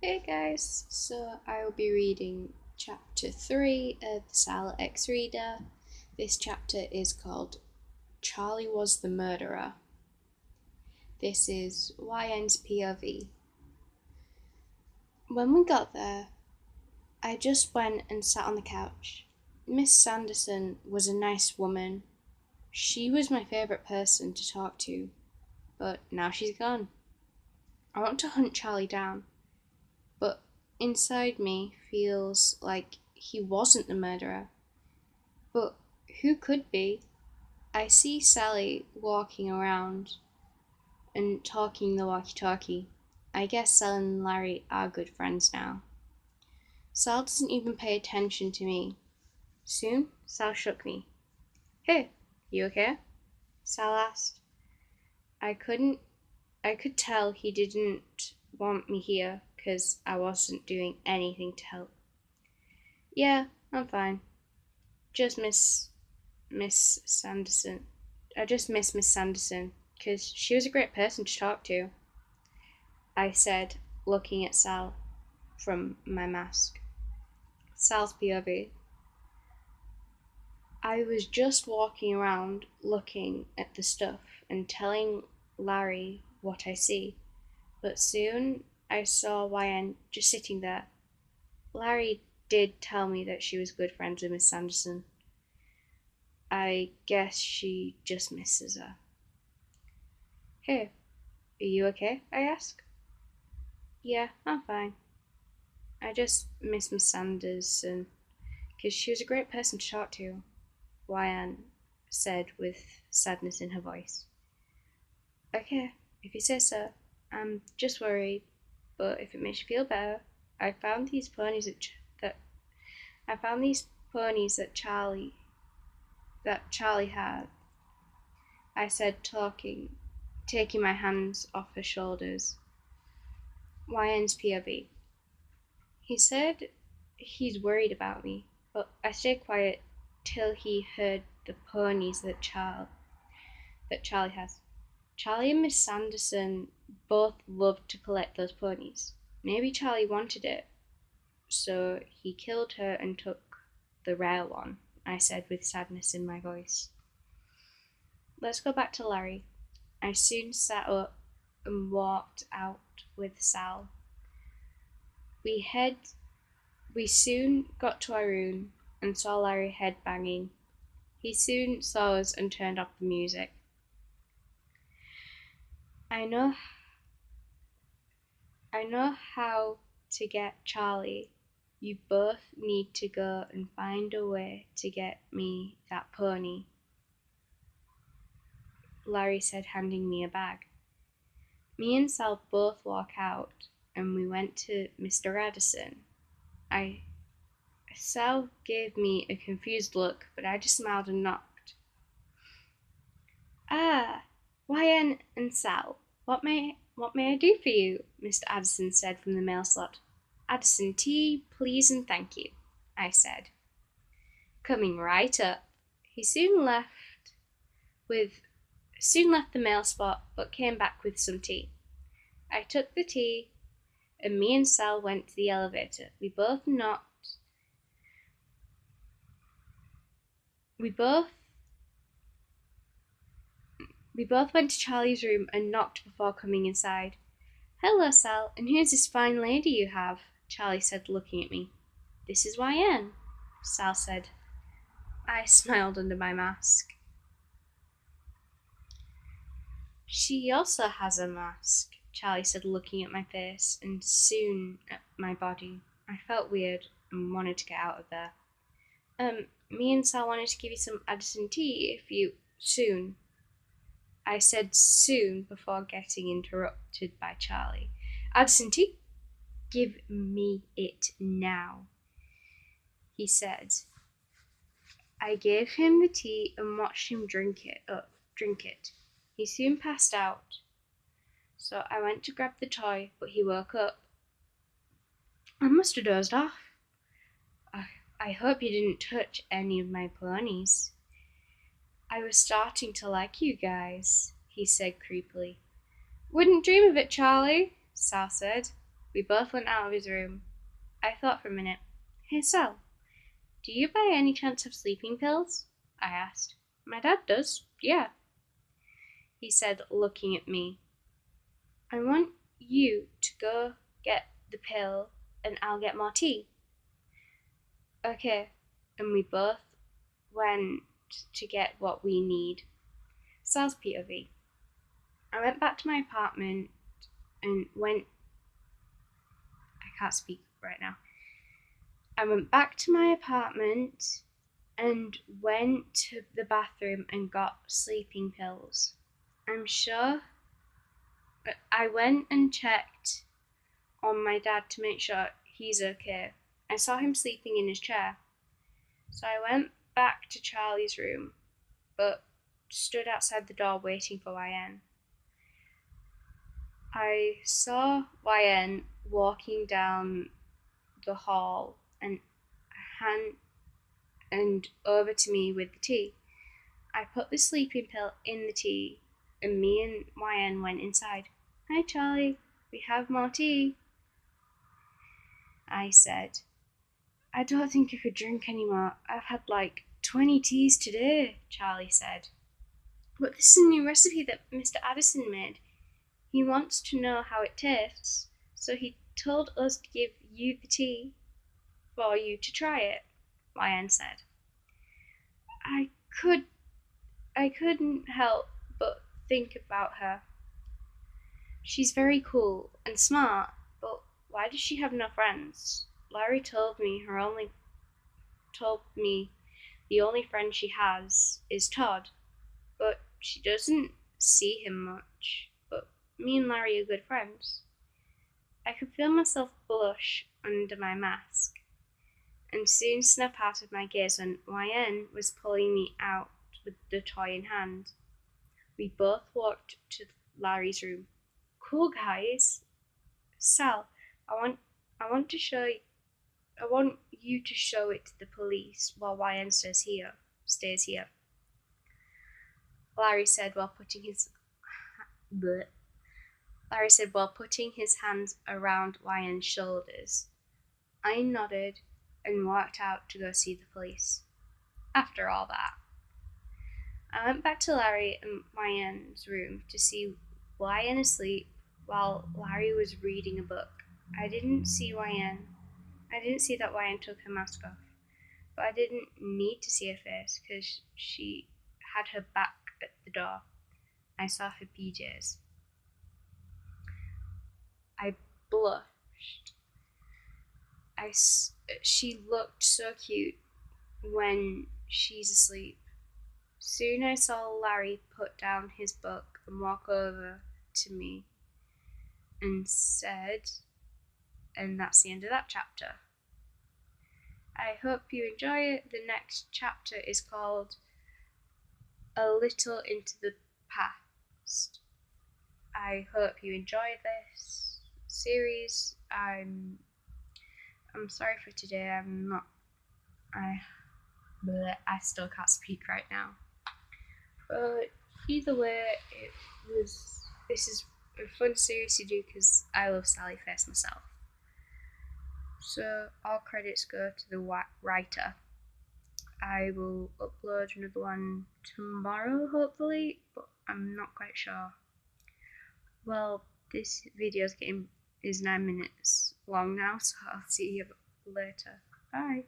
Hey guys, so I will be reading chapter 3 of the Sal X Reader. This chapter is called Charlie Was the Murderer. This is YN's POV. When we got there, I just went and sat on the couch. Miss Sanderson was a nice woman. She was my favourite person to talk to, but now she's gone. I want to hunt Charlie down, but inside me feels like he wasn't the murderer. But who could be? I see Sally walking around and talking the walkie talkie. I guess Sal and Larry are good friends now. Sal doesn't even pay attention to me. Soon, Sal shook me. Hey, you okay? Sal asked. I couldn't. I could tell he didn't want me here because I wasn't doing anything to help. Yeah, I'm fine. Just Miss Sanderson. I just miss Miss Sanderson because she was a great person to talk to, I said, looking at Sal from my mask. Sal's POV. I was just walking around looking at the stuff and telling Larry what I see, but soon I saw YN just sitting there. Larry did tell me that she was good friends with Miss Sanderson. I guess she just misses her. Hey, are you okay? I asked. Yeah, I'm fine. I just miss Miss Sanderson because she was a great person to talk to, YN said with sadness in her voice. Okay, if you say so. I'm just worried, but if it makes you feel better, I found these ponies that I found these ponies that Charlie had. I said, taking my hands off her shoulders. YN's POV. He said he's worried about me, but I stayed quiet till he heard the ponies that Charlie has. Charlie and Miss Sanderson both loved to collect those ponies. Maybe Charlie wanted it, so he killed her and took the rare one, I said with sadness in my voice. Let's go back to Larry. I soon sat up and walked out with Sal. We soon got to our room and saw Larry head banging. He soon saw us and turned off the music. I know I know how to get Charlie. You both need to go and find a way to get me that pony, Larry said, handing me a bag. Me and Sal both walk out and we went to Mr. Addison. Sal gave me a confused look, but I just smiled and knocked. Ah, YN and Sal, what may I do for you? Mr. Addison said from the mail slot. Addison tea, please and thank you, I said. Coming right up. He with soon left the mail spot, but came back with some tea. I took the tea, and me and Sal went to the elevator. We both went to Charlie's room and knocked before coming inside. Hello, Sal, and who's this fine lady you have? Charlie said, looking at me. This is YN, Sal said. I smiled under my mask. She also has a mask, Charlie said, looking at my face and soon at my body. I felt weird and wanted to get out of there. Me and Sal wanted to give you some Addison tea if you. Soon. I said soon before getting interrupted by Charlie. Addison tea? Give me it now, he said. I gave him the tea and watched him drink it. He soon passed out, so I went to grab the toy, but he woke up. I must have dozed off. I hope you didn't touch any of my ponies. I was starting to like you guys, he said creepily. Wouldn't dream of it, Charlie, Sal said. We both went out of his room. I thought for a minute. Hey, Sal, do you by any chance have sleeping pills? I asked. My dad does, yeah, he said, looking at me. I want you to go get the pill and I'll get more tea. Okay, and we both went to get what we need. Sal's POV. I went back to my apartment and I can't speak right now. I went back to my apartment and went to the bathroom and got sleeping pills. I'm sure I went and checked on my dad to make sure he's okay. I saw him sleeping in his chair. So I went back to Charlie's room, but stood outside the door waiting for YN. I saw YN walking down the hall and over to me with the tea. I put the sleeping pill in the tea, and me and YN went inside. Hi, Charlie, we have more tea, I said. I don't think I could drink anymore. I've had like 20 teas today, Charlie said. But this is a new recipe that Mr. Addison made. He wants to know how it tastes, so he told us to give you the tea for you to try it, YN said. I couldn't help but think about her. She's very cool and smart, but why does she have no friends? Larry told me the only friend she has is Todd, but she doesn't see him much. But me and Larry are good friends. I could feel myself blush under my mask, and soon snap out of my gaze when YN was pulling me out with the toy in hand. We both walked to Larry's room. Cool, guys. Sal, I want you to show it to the police while YN stays here. Larry said while putting his hands around YN's shoulders. I nodded and walked out to go see the police. After all that, I went back to Larry and YN's room to see YN asleep while Larry was reading a book. I didn't see that YN took her mask off, but I didn't need to see her face because she had her back at the door. I saw her PJs. I blushed. She looked so cute when she's asleep. Soon I saw Larry put down his book and walk over to me and said, and that's the end of that chapter. I hope you enjoy it. The next chapter is called A Little Into the Past. I hope you enjoy this series. I'm sorry for today. I still can't speak right now. But either way, this is a fun series to do because I love Sally Face myself. So all credits go to the writer. I will upload another one tomorrow, hopefully, but I'm not quite sure. Well, this video is 9 minutes long now, so I'll see you later. Bye.